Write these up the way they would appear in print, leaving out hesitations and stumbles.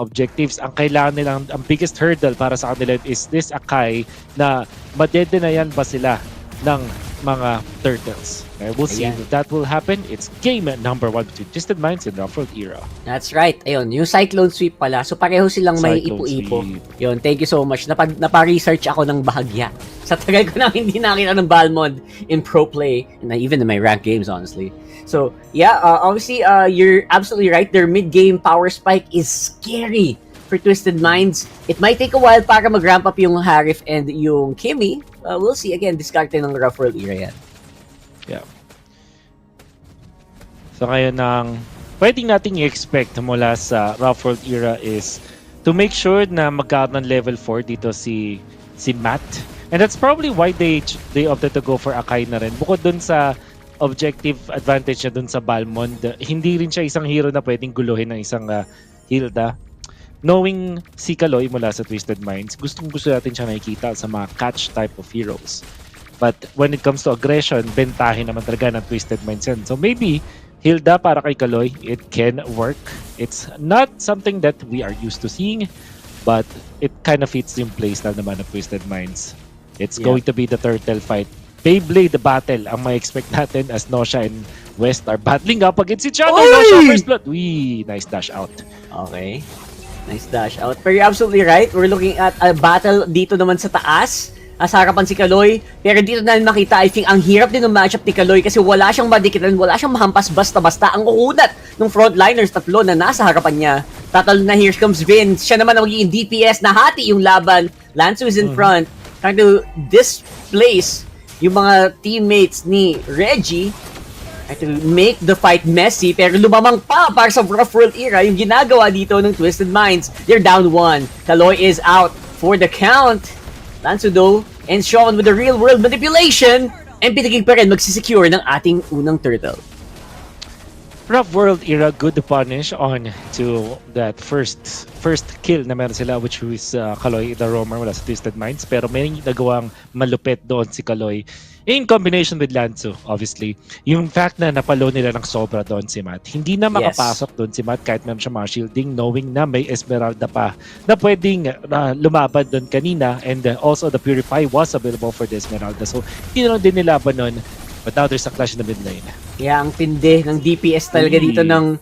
objectives. Ang kailangan nilang, ang biggest hurdle para sa kanila is this Akai na madedenayan ba sila ng mga turtles. We'll see if that will happen. It's game number 1 between Twisted Minds and Rough World Era. That's right. Ayun, yung Cyclone Sweep pala. So pareho silang may ipo-ipo. Yun, thank you so much. Napa-research ako ng bahagya. Sa tagal ko na hindi nakita ng Balmond in pro play and even in my ranked games, honestly. So, yeah, obviously, you're absolutely right. Their mid-game power spike is scary for Twisted Minds. It might take a while para mag-ramp up yung Harif and yung Kimmy. We'll see. Again, discard ng Rough World Era yan. Yeah. So ngayon ang pwedeng nating i-expect mula sa Rough World Era is to make sure na magkaroon ng level 4 dito si Matt. And that's probably why they opted to go for Akai na rin. Bukod dun sa objective advantage niya dun sa Balmond, hindi rin siya isang hero na pwedeng guluhin ng isang Hilda. Knowing si Kaloy mula sa Twisted Minds, gustong-gusto natin siya nakikita sa mga catch type of heroes. But when it comes to aggression, bentahin naman talaga ng Twisted Minds yan. So maybe Hilda para kay Kaloy, it can work. It's not something that we are used to seeing, but it kind of fits yung playstyle naman ng Twisted Minds. It's going to be the turtle fight. Beyblade battle ang may expect natin as Nosha and West are battling up against each other. Nosha first blood. Wee, nice dash out. Okay. Nice dash out. Pero you're absolutely right. We're looking at a battle dito naman sa taas. Sa harapan si Kaloy. Pero dito na makita, I think, ang hirap din ng matchup ni Kaloy kasi wala siyang madikitan, wala siyang mahampas basta-basta. Ang uunat ng frontliners, tatlo na nasa harapan niya. Tatalo na, here comes Vin. Siya naman ang magiging DPS, nahati yung laban. Lanzu is in front, trying to displace yung mga teammates ni Reggie. To make the fight messy, pero lumamang pa para sa Rough World Era yung ginagawa dito ng Twisted Minds. They're down 1. Kaloy is out for the count. Lanzu though, and Sean with the real world manipulation, and pinagig pa rin magsisecure ng ating unang turtle. Rough World Era, good punish on to that first kill na meron sila, which was Kaloy, the roamer mula sa Twisted Minds. Pero may nagawang malupit doon si Kaloy in combination with Lanzu, obviously. Yung fact na napalo nila ng sobra doon si Matt. Hindi na makapasok doon si Matt kahit meron siya mga shielding, knowing na may Esmeralda pa na pwedeng lumaban doon kanina, and also the Purify was available for the Esmeralda. So, hindi na lang din nilaban doon. But now there's a clash in the mid lane. Yeah, ang tindi ng DPS talaga dito ng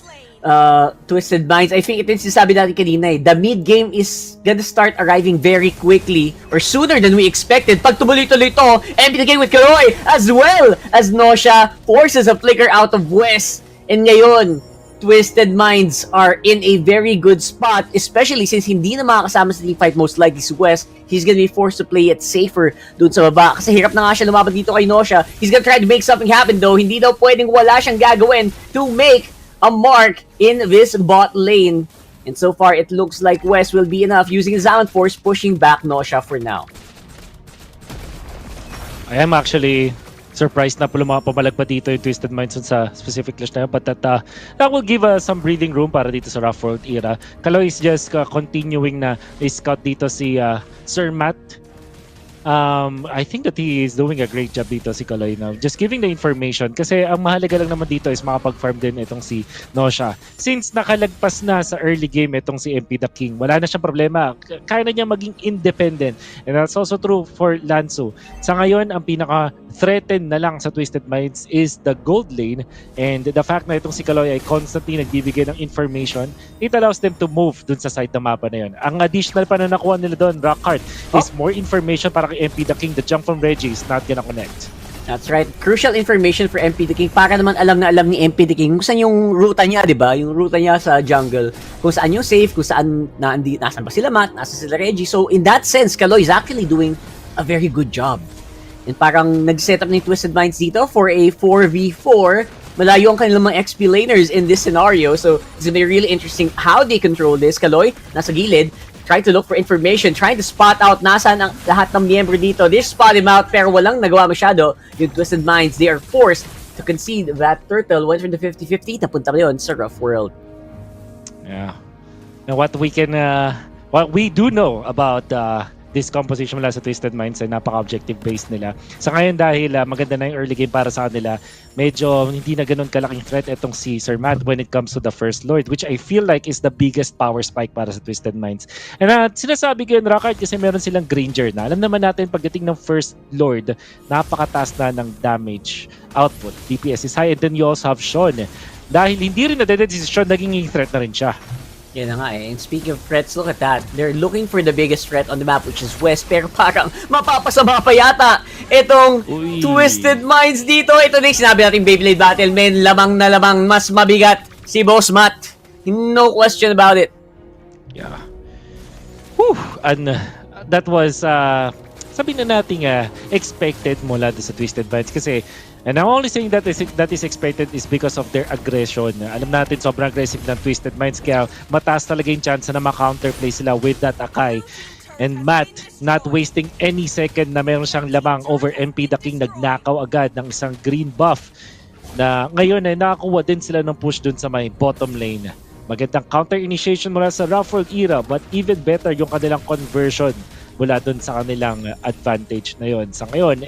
Twisted Minds. I think ito yung sinasabi natin kanina the mid game is gonna start arriving very quickly or sooner than we expected. Pag tumuloy-tuloy ito, and binigay with Kaloy as well as Nosha forces a flicker out of West. And ngayon, Twisted Minds are in a very good spot, especially since hindi na makakasama sa team fight most likely si West. He's gonna be forced to play it safer dun sa baba. Kasi hirap na nga siya lumaban dito kay Nosha. He's gonna try to make something happen though. Hindi daw pwedeng wala siyang gagawin to make a mark in this bot lane. And so far, it looks like West will be enough using his Sound Force, pushing back Nosha for now. I am actually surprised na pumalag pa dito yung Twisted Minds sa specific clash na yun, but that will give some breathing room para dito sa Rough World Era. Kaloy is just continuing na scout dito si Sir Matt. I think that he is doing a great job dito si Kaloy now. Just giving the information kasi ang mahalaga lang naman dito is makapag-farm din itong si Nosha. Since nakalagpas na sa early game itong si MP the King, wala na siyang problema. Kaya na niya maging independent. And that's also true for Lanzu. Sa ngayon, ang pinaka-threaten na lang sa Twisted Minds is the gold lane, and the fact na itong si Kaloy ay constantly nagbibigay ng information, it allows them to move dun sa side ng mapa na yun. Ang additional pa na nakuha nila doon, Rockheart, is more information para kay MP the King. The jump from Reggie is not gonna connect. That's right. Crucial information for MP the King para naman alam na alam ni MP the King kung saan yung ruta niya, di ba? Yung ruta niya sa jungle. Kung saan yung safe, kung saan nasan ba sila Matt, nasan sila Reggie. So in that sense, Kaloy is actually doing a very good job. And parang nag-set up ng Twisted Minds dito for a 4v4. Malayo ang kanilang mga XP laners in this scenario. So it's gonna be really interesting how they control this. Kaloy, nasa gilid, trying to look for information, trying to spot out nasaan ang lahat ng miyembro dito. They spot him out pero walang nagawa masyado. Yung Twisted Minds, they are forced to concede that turtle. Went for the 50-50, napunta na yun sa Rough World. Yeah. Now what we do know about this composition mula sa Twisted Minds ay napaka-objective based nila. Sa ngayon dahil maganda na yung early game para sa kanila, medyo hindi na ganun kalaking threat itong si Sir Matt when it comes to the First Lord, which I feel like is the biggest power spike para sa Twisted Minds. And sinasabi ko yun, Rockart, kasi meron silang Granger na. Alam naman natin pagdating ng First Lord, napakataas na ng damage output. DPS is high, and then you also have Sean. Dahil hindi rin na-dead si Sean, naging threat na rin siya. Yan na nga eh. And speaking of threats, look at that. They're looking for the biggest threat on the map, which is West. Pero parang mapapasama pa yata itong Twisted Minds dito. Ito na yung sinabi natin Beyblade Battle, men. Lamang na lamang. Mas mabigat si Boss Matt. No question about it. Yeah. Whew. And that was, sabihin na natin expected mula sa Twisted Minds. Kasi, and I'm only saying that is expected is because of their aggression. Alam natin, sobrang aggressive ng Twisted Minds, kaya mataas talaga yung chance na ma-counterplay sila with that Akai. And Matt, not wasting any second na meron siyang lamang over MP the King, nagnakaw agad ng isang green buff na ngayon ay nakakuha din sila ng push dun sa may bottom lane. Magandang counter initiation mula sa Ruffled era, but even better yung kanilang conversion mula dun sa kanilang advantage na yon. Sa ngayon,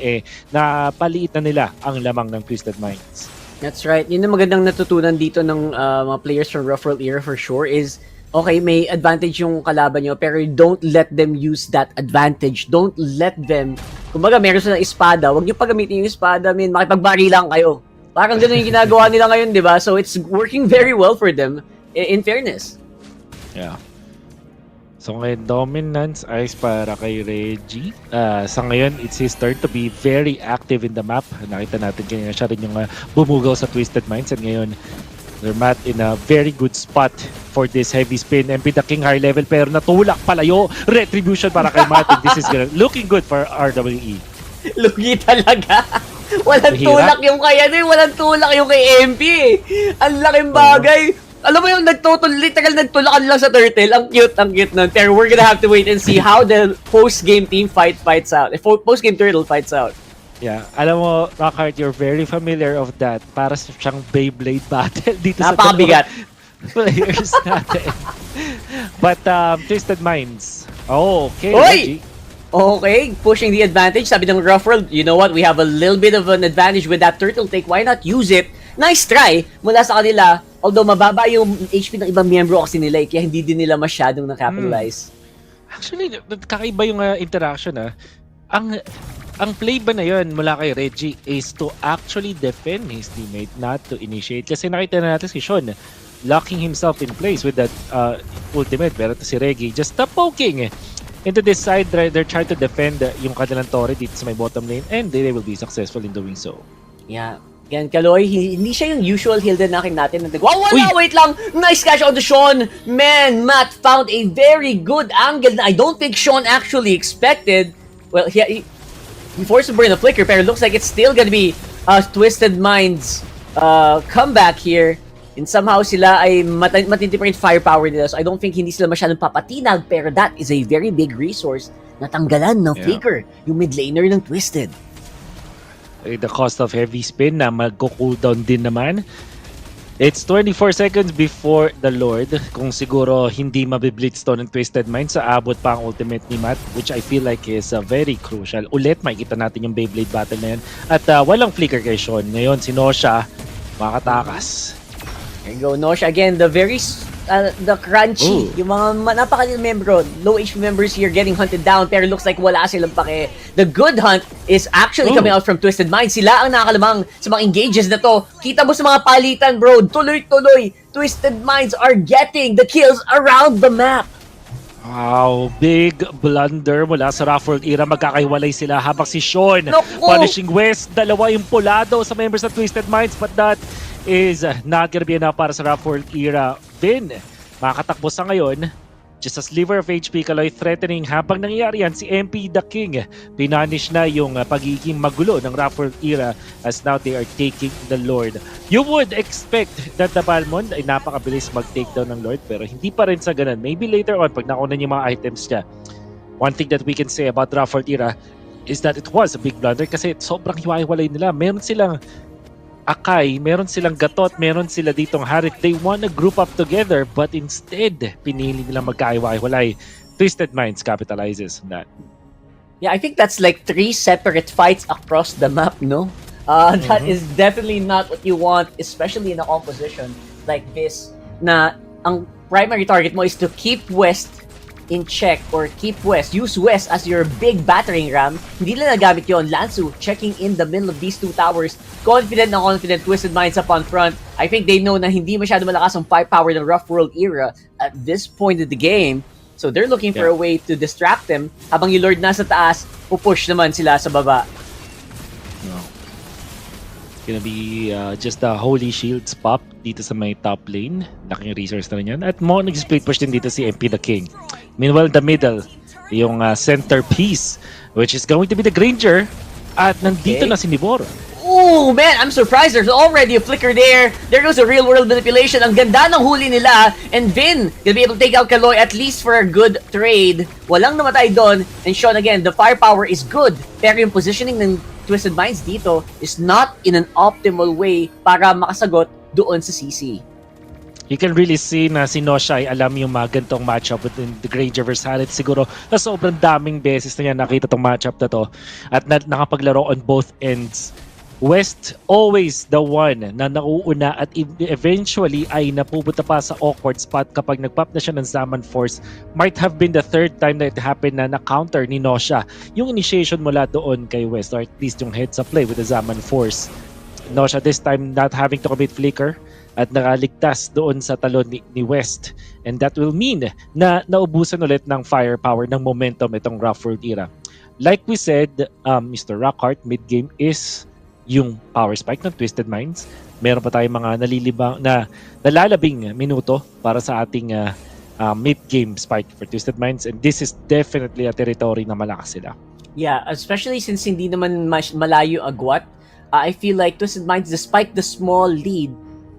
napaliit na nila ang lamang ng Twisted Minds. That's right. Yun ang magandang natutunan dito ng mga players from Ruffled era for sure is, okay, may advantage yung kalaban nyo, pero don't let them use that advantage. Don't let them, kumbaga meron silang espada, huwag nyo pagamitin yung espada, makipagbari lang kayo. Parang ganun yung ginagawa nila ngayon, di ba? So it's working very well for them, in fairness. Yeah. So ngayon, dominance eyes para kay Reggie. Sa ngayon, it's his turn to be very active in the map. Nakita natin kanina siya rin yung bumugaw sa Twisted Minds. And ngayon, they're Matt in a very good spot for this heavy spin. MP the King high level pero natulak palayo. Retribution para kay Matt. And this is looking good for RWE. Lugi talaga. Walang tulak yung kay walang tulak yung kay MP. Ang laking bagay. Alam mo yung literal nagtulakan lang sa turtle. Ang cute nun. Pero we're gonna have to wait and see how the post-game team fights out. Post-game turtle fights out. Yeah. Alam mo, Rockart, you're very familiar of that. Para sa siyang Beyblade battle dito napakabigat sa players natin. But, Twisted Minds. Oh, okay. Oy! Okay, pushing the advantage. Sabi ng Rough World, you know what? We have a little bit of an advantage with that turtle take. Why not use it? Nice try mula sa kanila. Although mababa yung HP ng ibang miyembro kasi nila, kaya hindi din nila masyadong na-capitalize. Actually, kakaiba yung interaction. Ang play ba na yun mula kay Reggie is to actually defend his teammate, not to initiate. Kasi nakita na natin si Sean locking himself in place with that ultimate. Pero si Reggie just poking into this side. They're trying to defend yung kanilang torre dito sa may bottom lane, and they will be successful in doing so. Yeah. Yan, Kaloy, hindi siya yung usual Hilden natin. Wow, wait lang! Nice catch on the Sean! Man, Matt found a very good angle na I don't think Sean actually expected. Well, he forced to burn the flicker, pero it looks like it's still gonna be Twisted Minds comeback here. And somehow sila ay matindi pa rin firepower nila. So I don't think hindi sila masyadong papatinag, pero that is a very big resource na tanggalan ng flicker, yung mid laner ng Twisted. The cost of heavy spin na mag-cooldown din naman. It's 24 seconds before the Lord. Kung siguro hindi mabiblitz to ng Twisted Minds, aabot pa ang ultimate ni Matt, which I feel like is very crucial. Ulit, makikita natin yung Beyblade battle na yan. At walang flicker kay Sean. Ngayon, si Nosha, makatakas. There you go, Nosha. Again, the crunchy. Yung mga napakalilang membro, low HP members here getting hunted down, pero looks like wala silang pake. The good hunt is actually coming out from Twisted Minds. Sila ang nakalamang sa mga engages na to. Kita mo sa mga palitan, bro. Tuloy-tuloy. Twisted Minds are getting the kills around the map. Wow, big blunder mula sa Ruffled era. Magkakaiwalay sila habang si Sean punishing West. Dalawa yung pulado sa members ng Twisted Minds, but that is not gonna be enough para sa Ruffled era. Bin, makatakbo sa ngayon. Just a sliver of HP, Kaloy, threatening. Habang nangyayari yan, si MP the King pinanish na yung pagiging magulo ng Ruffled era as now they are taking the Lord. You would expect that the Balmond ay napakabilis mag-takedown ng Lord, pero hindi pa rin sa ganun. Maybe later on, pag nakunan yung mga items niya. One thing that we can say about Ruffled era is that it was a big blunder kasi sobrang hiwa-hiwalay nila. Meron silang Akai, meron silang Gatot, meron sila ditong Harit. They wanna group up together, but instead, pinili nilang magkaiwa-hiwalay. Twisted Minds capitalizes on that. Yeah, I think that's like 3 separate fights across the map, no? That is definitely not what you want, especially in a composition like this, na ang primary target mo is to keep West in check or keep West. Use West as your big battering ram. Hindi na nagamit yon. Lansu checking in the middle of these 2 towers. Confident na confident Twisted Minds up on front. I think they know na hindi masyado malakas ang firepower ng Rough World era at this point of the game. So they're looking for a way to distract them. Habang yung Lord nasa taas, pupush naman sila sa baba. No. Gonna be just the Holy Shields pop dito sa may top lane. Laking resource na rin yan. At mo nag-split push din dito si MP the King. Meanwhile, the middle, yung centerpiece, which is going to be the Granger. At nandito na si Nibor. Oh man, I'm surprised. There's already a flicker there. There goes a real world manipulation. Ang ganda ng huli nila. And Vin gonna be able to take out Kaloy at least for a good trade. Walang namatay doon. And Sean, again, the firepower is good. Pero yung positioning ng Twisted Minds dito is not in an optimal way para makasagot doon sa CC. You can really see na si Nosha ay alam yung mga ganitong matchup within the Granger versus Harit. Siguro na sobrang daming beses na niya nakita tong matchup na to at nakapaglaro on both ends. West always the one na nauuna at eventually ay napupunta pa sa awkward spot kapag nagpop na siya ng Zaman Force. Might have been the 3rd time that it happened na na-counter ni Nosha yung initiation mula doon kay West, or at least yung heads up play with the Zaman Force. Nosha this time not having to commit flicker at nakaligtas doon sa talon ni West. And that will mean na naubusan ulit ng firepower, ng momentum itong Rough World era. Like we said, Mr. Rockhart, mid-game is yung power spike ng Twisted Minds. Meron pa tayong mga nalalabing minuto para sa ating mid-game spike for Twisted Minds. And this is definitely a territory na malakas sila. Yeah, especially since hindi naman malayo agwat. I feel like Twisted Minds, despite the small lead,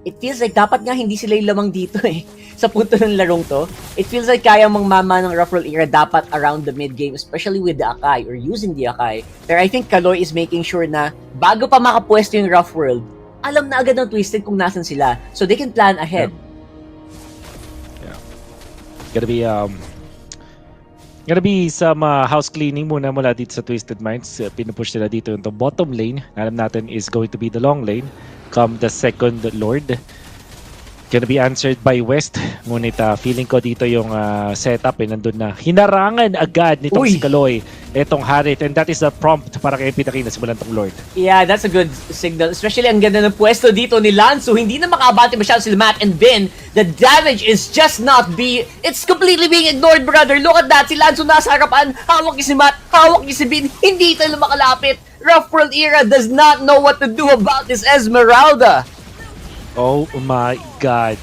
it feels like dapat nga hindi sila yung lamang dito sa punto ng larong to. It feels like kaya mang mama ng Rough World era dapat around the mid-game, especially with the Akai or using the Akai. Pero I think Kaloy is making sure na bago pa makapwesto yung Rough World, alam na agad ng Twisted kung nasan sila. So they can plan ahead. Yeah. Gonna be some house cleaning muna mula dito sa Twisted Minds. Pinupush nila dito yung bottom lane. Alam natin is going to be the long lane. Come the second Lord. Gonna be answered by West. Ngunit feeling ko dito yung setup nandun na. Hinarangan agad nitong si Kaloy itong Harit, and that is the prompt para kay Pitaki na simulan tong Lord. Yeah, that's a good signal. Especially ang ganda ng pwesto dito ni Lansu. Hindi na makabati masyado sila Matt and Ben. The damage is just not it's completely being ignored, brother. Look at that. Si Lansu nasa harapan. Hawak niya si Matt. Hawak niya si Ben. Hindi tayo makalapit. Rough World era does not know what to do about this Esmeralda. Oh my God.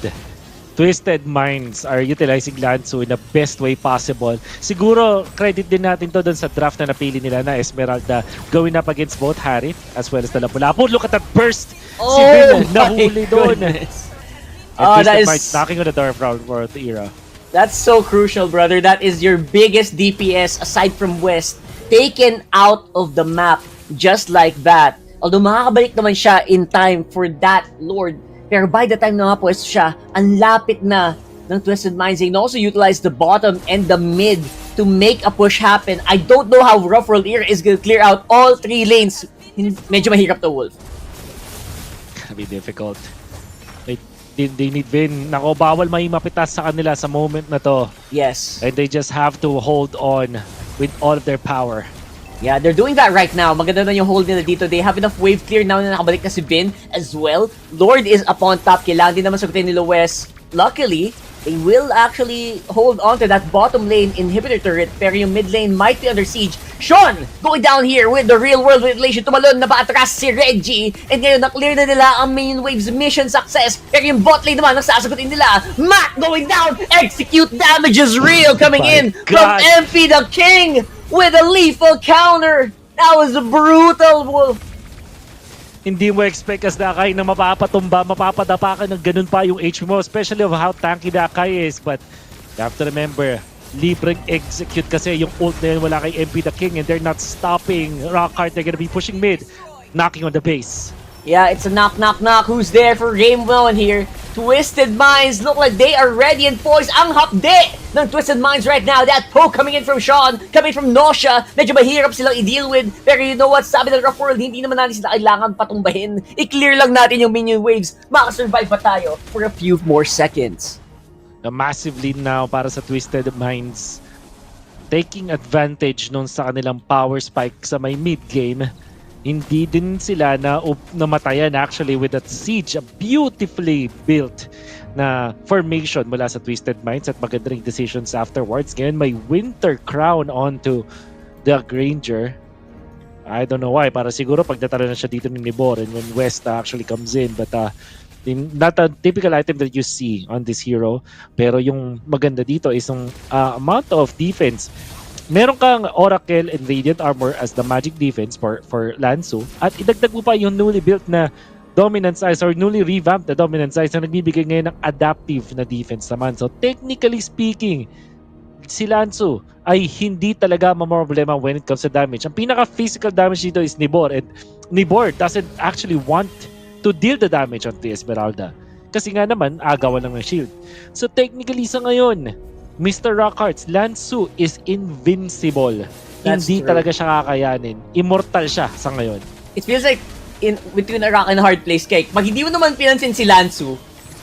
Twisted Minds are utilizing Lansu in the best way possible. Siguro, credit din natin to dun sa draft na napili nila na Esmeralda going up against both Harit as well as the Lapu-Lapu. Look at that burst! Si Vin nahuli doon. Twisted Minds knocking on the door of Round World era. That's so crucial, brother. That is your biggest DPS aside from West taken out of the map just like that. Although makakabalik naman siya in time for that Lord. Pero by the time na mapwesto siya, ang lapit na ng Twisted Minds. They can also utilize the bottom and the mid to make a push happen. I don't know how Rough World era is gonna clear out all 3 lanes. Medyo mahirap to, Wolf. Gonna be difficult. They need Vin. Nako, bawal may mapitas sa kanila sa moment na to. Yes. And they just have to hold on with all of their power. Yeah, they're doing that right now. Maganda na yung hold nila dito. They have enough wave clear now na nakabalik na si Vin as well. Lord is upon top. Kailangan din naman sagutin nila West. Luckily, they will actually hold on to that bottom lane inhibitor turret, pero yung mid lane might be under siege. Sean going down here with the real world manipulation. Tumalon na ba atras si Reggie? And ngayon na-clear na nila ang main waves mission success. Pero yung bot lane naman ang sasagutin nila. Matt going down. Execute damage is real coming in from MP the King with a lethal counter. That was a brutal Wolf. Hindi mo expect as the Akai na mapapatumba, mapapadapa ka ng ganun pa yung HP mo, especially of how tanky the Akai is. But you have to remember, libreng execute kasi yung ult na yun wala kay MP the King, and they're not stopping Rockhart. They're gonna be pushing mid, knocking on the base. Yeah, it's a knock. Who's there for game 1 here? Twisted Minds look like they are ready and poised. Ang hapde ng Twisted Minds right now. That poke coming in from Sean, coming from Nausea. Medyo mahirap silang i-deal with. Pero you know what? Sabi ng Rough World, hindi naman natin sila kailangan patumbahin. I-clear lang natin yung minion waves. Makasurvive pa tayo for a few more seconds. A massive lead now para sa Twisted Minds. Taking advantage nun sa kanilang power spike sa may mid game. Hindi din sila namatayan actually with that siege. A beautifully built na formation mula sa Twisted Minds at magandang decisions afterwards. Ngayon may Winter Crown onto the Granger. I don't know why. Para siguro pagdatara na siya dito ni Nibor and when West actually comes in. But not a typical item that you see on this hero. Pero yung maganda dito is yung amount of defense. Meron kang Oracle and Radiant Armor as the magic defense for Lansu. At idagdag mo pa yung newly built na Dominant Size or newly revamped na Dominant Size na nagbibigay ngayon ng adaptive na defense naman. So technically speaking, si Lansu ay hindi talaga mamroblema when it comes to damage. Ang pinaka-physical damage dito is Nibor. And Nibor doesn't actually want to deal the damage onto Esmeralda. Kasi nga naman, agawan lang ng shield. So technically sa ngayon, Mr. Rockhearts, Lansu is invincible. That's Hindi true. talaga siya kakayanin. Immortal siya sa ngayon. It feels like in between a rock and a hard place, Cake. Pag hindi mo naman pinansin si Lansu,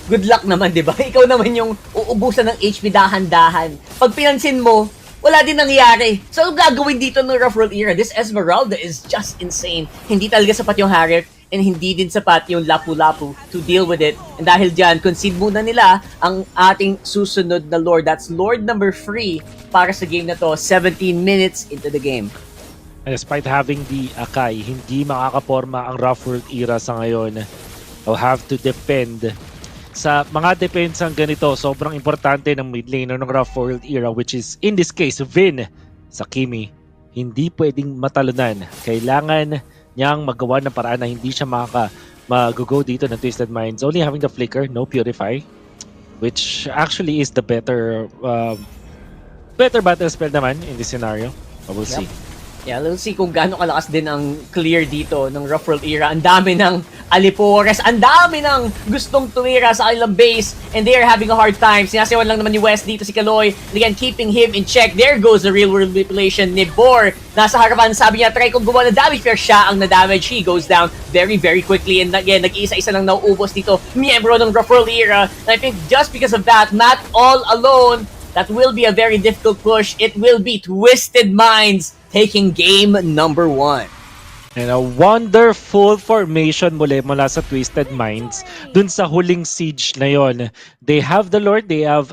good luck naman, di ba? Ikaw naman yung uubusan ng HP dahan-dahan. Pag pinansin mo, wala din nangyayari. So, ang gagawin dito ng Rough World Era, this Esmeralda is just insane. Hindi talaga sapat yung Harriet and hindi din sapat yung Lapu-Lapu to deal with it. And dahil dyan, concede muna nila ang ating susunod na Lord. That's Lord number 3 para sa game na to, 17 minutes into the game. And despite having the Akai, hindi makakaporma ang Rough World Era sa ngayon. They'll have to depend sa mga depensang ganito. Sobrang importante ng mid laner ng Rough World Era, which is in this case, Vin sa Kimi. Hindi pwedeng matalunan. Kailangan niyang magawa ng paraan na hindi siya mag-go dito ng Twisted Minds. Only having the Flicker, no Purify, which actually is the better battle spell naman in this scenario. We'll see. Yeah, we'll see kung gaano kalakas din ang clear dito ng Rough World Era. Ang dami ng Alipores, ang dami ng gustong tumira sa kanilang base, and they are having a hard time. Sinasayawan lang naman ni West dito si Kaloy. Again, keeping him in check. There goes the real world manipulation. Nibor, nasa harapan, sabi niya, try kong gumawa ng damage, pero siya ang na-damage. He goes down very, very quickly. And again, nag-iisa-isa lang nauubos dito, miyembro ng Rough World Era. And I think just because of that, Matt all alone, that will be a very difficult push. It will be Twisted Minds taking game number 1. And a wonderful formation mula sa Twisted Minds dun sa huling siege na yon. They have the Lord, they have